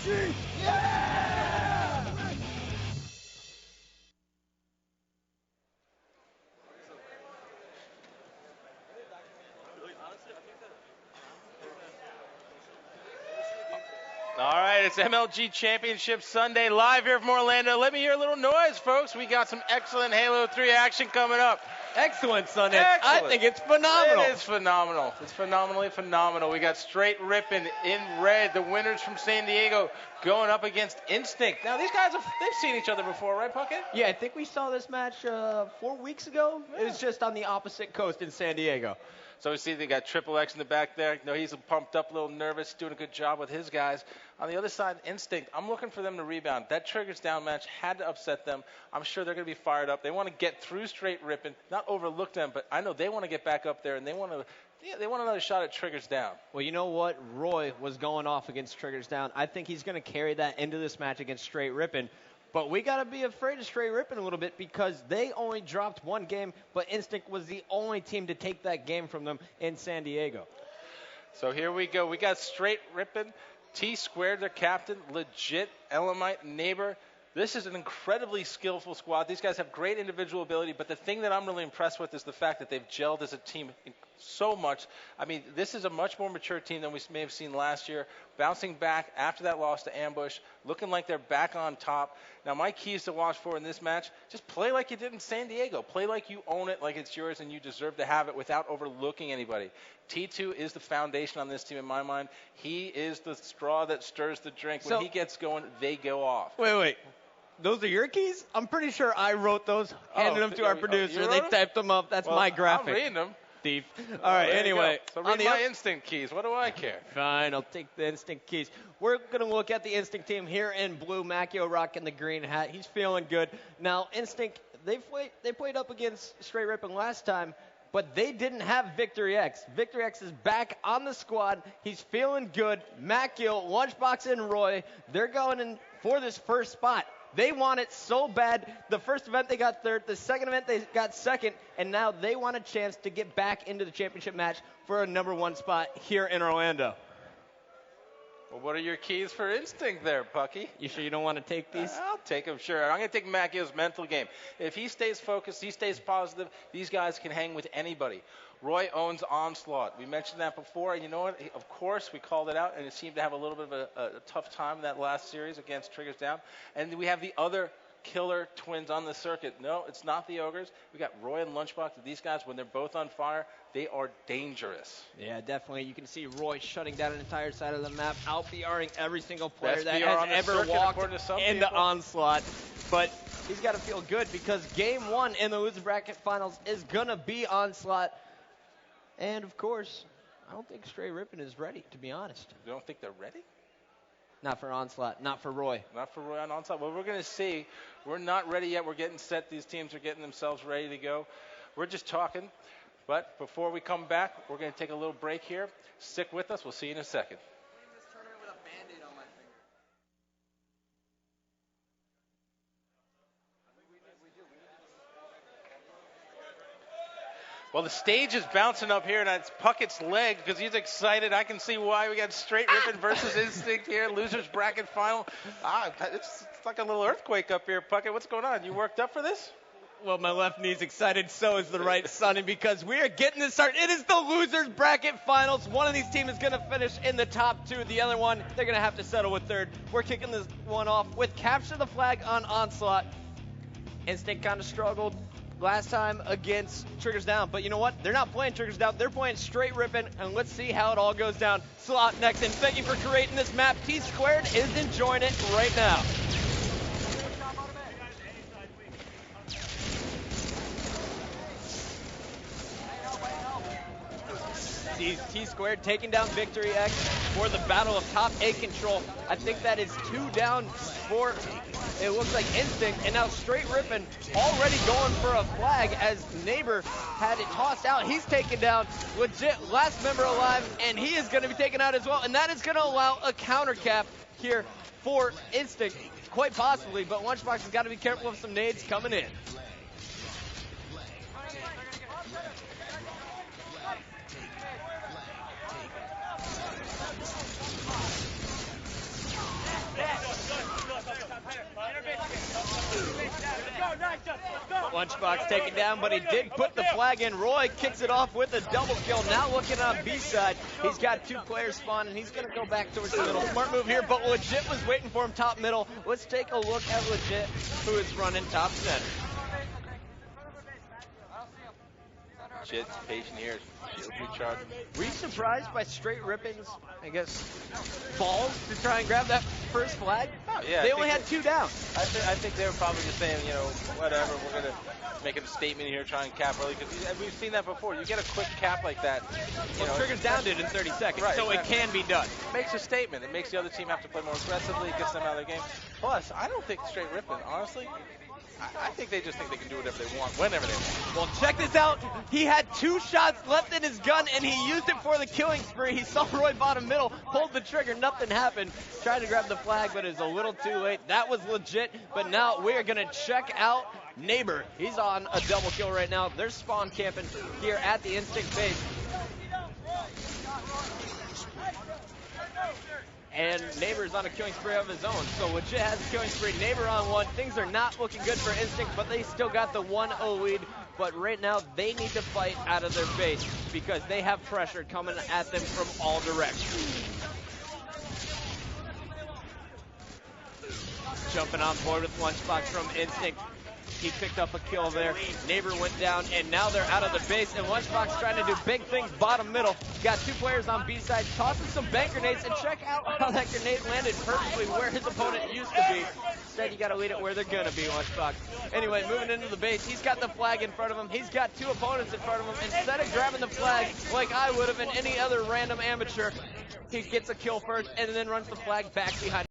MLG! Yeah! All right, it's MLG Championship Sunday live here from Orlando. Let me hear a little noise, folks. We got some excellent Halo 3 action coming up. Excellent, Sunday. Excellent. I think it's phenomenal. It is phenomenal. It's phenomenally phenomenal. We got Str8 Rippin in red, the winners from San Diego, going up against Instinct. Now, these guys, they've seen each other before, right, Puckett? Yeah, I think we saw this match 4 weeks ago. Yeah. It was just on the opposite coast in San Diego. So we see they got Triple X in the back there. You know, he's pumped up, a little nervous, doing a good job with his guys. On the other side, Instinct, I'm looking for them to rebound. That Triggers Down match had to upset them. I'm sure they're going to be fired up. They want to get through Str8 Rippin, not overlook them, but I know they want to get back up there, and they want another shot at Triggers Down. Well, you know what? Roy was going off against Triggers Down. I think he's going to carry that into this match against Str8 Rippin. But we got to be afraid of Str8 Rippin a little bit because they only dropped one game, but Instinct was the only team to take that game from them in San Diego. So here we go. We got Str8 Rippin, Tsquared, their captain, legit, Elamite, neighbor. This is an incredibly skillful squad. These guys have great individual ability, but the thing that I'm really impressed with is the fact that they've gelled as a team so much. I mean, this is a much more mature team than we may have seen last year, bouncing back after that loss to Ambush, looking like they're back on top. Now, my keys to watch for in this match, just play like you did in San Diego. Play like you own it, like it's yours, and you deserve to have it without overlooking anybody. T2 is the foundation on this team in my mind. He is the straw that stirs the drink. When he gets going, they go off. Wait. Those are your keys? I'm pretty sure I wrote those, handed them to our producer. They typed them up. That's my graphic. I'm reading them. Thief. All right, anyway. So read my Instinct keys. What do I care? Fine, I'll take the Instinct keys. We're going to look at the Instinct team here in blue. Macchio rocking the green hat. He's feeling good. Now, Instinct, they played up against Str8 Rippin last time, but they didn't have Victory X. Victory X is back on the squad. He's feeling good. Macchio, Lunchbox, and Roy, they're going in for this first spot. They want it so bad. The first event they got third. The second event they got second. And now they want a chance to get back into the championship match for a #1 spot here in Orlando. Well, what are your keys for Instinct there, Pucky? You sure you don't want to take these? I'll take them, sure. I'm going to take Macchio's mental game. If he stays focused, he stays positive, these guys can hang with anybody. Roy owns Onslaught. We mentioned that before, and you know what? Of course, we called it out, and it seemed to have a little bit of a tough time in that last series against Triggers Down. And we have the other killer twins on the circuit. No, it's not the Ogres. We got Roy and Lunchbox. These guys, when they're both on fire, they are dangerous. Yeah, definitely. You can see Roy shutting down an entire side of the map, out-BRing every single player that has ever walked into Onslaught. But he's got to feel good because Game 1 in the loser bracket finals is going to be Onslaught. And, of course, I don't think Str8 Rippin is ready, to be honest. You don't think they're ready? Not for Onslaught. Not for Roy. Not for Roy on Onslaught. Well, we're going to see. We're not ready yet. We're getting set. These teams are getting themselves ready to go. We're just talking. But before we come back, we're going to take a little break here. Stick with us. We'll see you in a second. Well, the stage is bouncing up here, and it's Puckett's leg because he's excited. I can see why. We got Str8 Rippin versus Instinct here, losers bracket final. It's like a little earthquake up here, Puckett. What's going on? You worked up for this? Well, my left knee's excited, so is the right, Sonny, because we are getting this started. It is the losers bracket finals. One of these teams is going to finish in the top 2. The other one, they're going to have to settle with third. We're kicking this one off with Capture the Flag on Onslaught. Instinct kind of struggled last time against Triggers Down, but you know what? They're not playing Triggers Down. They're playing Str8 Rippin, and let's see how it all goes down. Slot next, and thank you for creating this map. Tsquared is enjoying it right now. Tsquared taking down Victory X for the battle of top A control. I think that is 2 down for, it looks like, Instinct, and now Str8 Rippin already going for a flag as Neighbor had it tossed out. He's taken down, legit last member alive, and he is going to be taken out as well, and that is going to allow a counter cap here for Instinct, quite possibly, but Lunchbox has got to be careful of some nades coming in. Lunchbox taken down, but he did put the flag in. Roy kicks it off with a double kill. Now looking on B side, he's got 2 players spawn, and he's going to go back towards the middle. Smart move here, but Legit was waiting for him top middle. Let's take a look at Legit, who is running top center. Legit's patient here. Recharge. Were you surprised by Str8 Rippin's, I guess, balls to try and grab that first flag? Oh, yeah, They only had 2 down. I think they were probably just saying, you know, whatever, we're going to make a statement here, try and cap early, because we've seen that before. You get a quick cap like that. Trigger's downed it in 30 seconds, right, so exactly. It can be done. It makes a statement. It makes the other team have to play more aggressively, gets them out of the game. Plus, I don't think Str8 Rippin, honestly, I think they just think they can do whatever they want, whenever they want. Well, check this out. He had 2 shots left in his gun, and he used it for the killing spree. He saw Roy bottom middle, pulled the trigger, nothing happened. Tried to grab the flag, but it was a little too late. That was legit, but now we're going to check out Neighbor. He's on a double kill right now. They're spawn camping here at the Instinct base. And Neighbor's on a killing spree of his own. So Legit has a killing spree. Neighbor on 1. Things are not looking good for Instinct, but they still got the 1-0 lead. But right now, they need to fight out of their base because they have pressure coming at them from all directions. Jumping on board with Lunchbox from Instinct. He picked up a kill there. Neighbor went down, and now they're out of the base. And Lunchbox trying to do big things bottom middle. Got 2 players on B side, tossing some bank grenades, and check out how that grenade landed perfectly where his opponent used to be. Instead, you got to lead it where they're gonna be, Lunchbox. Anyway, moving into the base, he's got the flag in front of him. He's got 2 opponents in front of him. Instead of grabbing the flag like I would have and any other random amateur, he gets a kill first and then runs the flag back behind.